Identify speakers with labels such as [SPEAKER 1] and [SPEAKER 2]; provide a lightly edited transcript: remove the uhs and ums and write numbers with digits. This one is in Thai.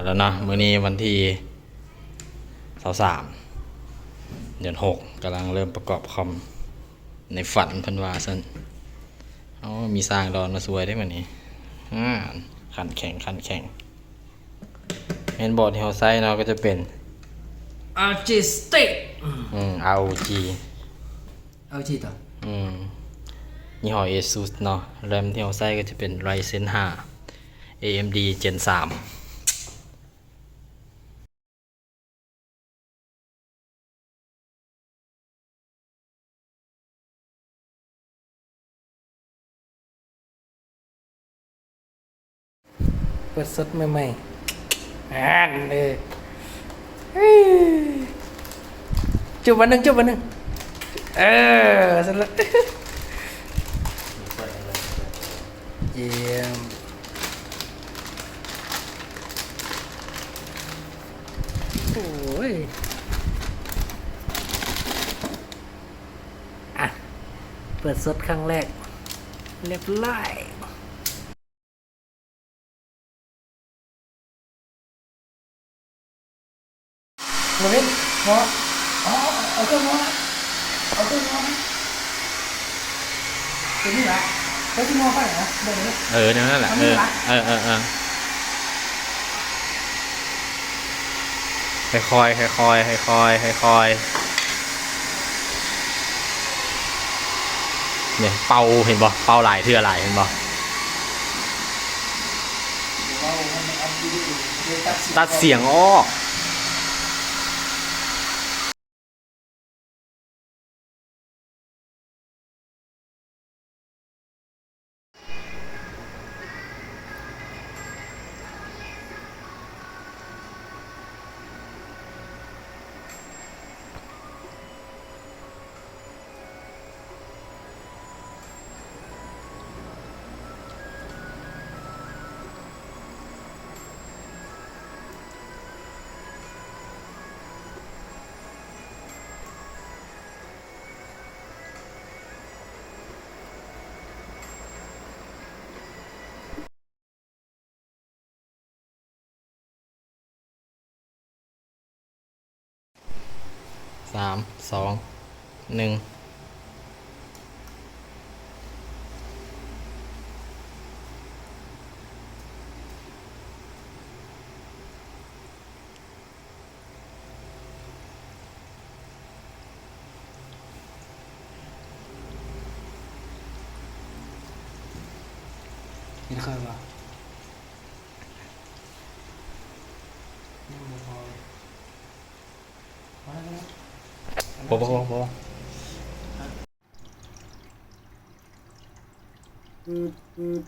[SPEAKER 1] แล้วนะมื้อนี้วันที่23เดือน6กำลังเริ่มประกอบคอมในฝันเพิ่นว่าซั่นมีสร้างดอนมาสวยได้มื้อนี้ขันแข็งเมนบอร์ดที่เราใช้เนาะก็จะเป็น
[SPEAKER 2] Artistic
[SPEAKER 1] ROG
[SPEAKER 2] LG ต่อ
[SPEAKER 1] ยี่ห้อ ASUS เนาะแรมที่เราใช้ก็จะเป็น Ryzen 5 AMD Gen 3
[SPEAKER 2] เปิดสดใหม่ๆเลยจุบวันหนึ่งเสร็จแล้วเยี่ยมโอ้ยเปิดสดครั้งแรกเรียบร้อยมาเล่นพอเอาเครื่องมอนะเอาเครื่องมอนะตัวนี้ละแล้วที่มอไปไหนนะเดี๋ยวนี้
[SPEAKER 1] นั่นแหละค่อยเนี่ยเป่าเห็นบ่เป่าหลายเทื่อหลายเห็นบ่ตัดเสียงออก3 2 1
[SPEAKER 2] เห็นเคยป่ะ
[SPEAKER 1] พอ
[SPEAKER 2] อืด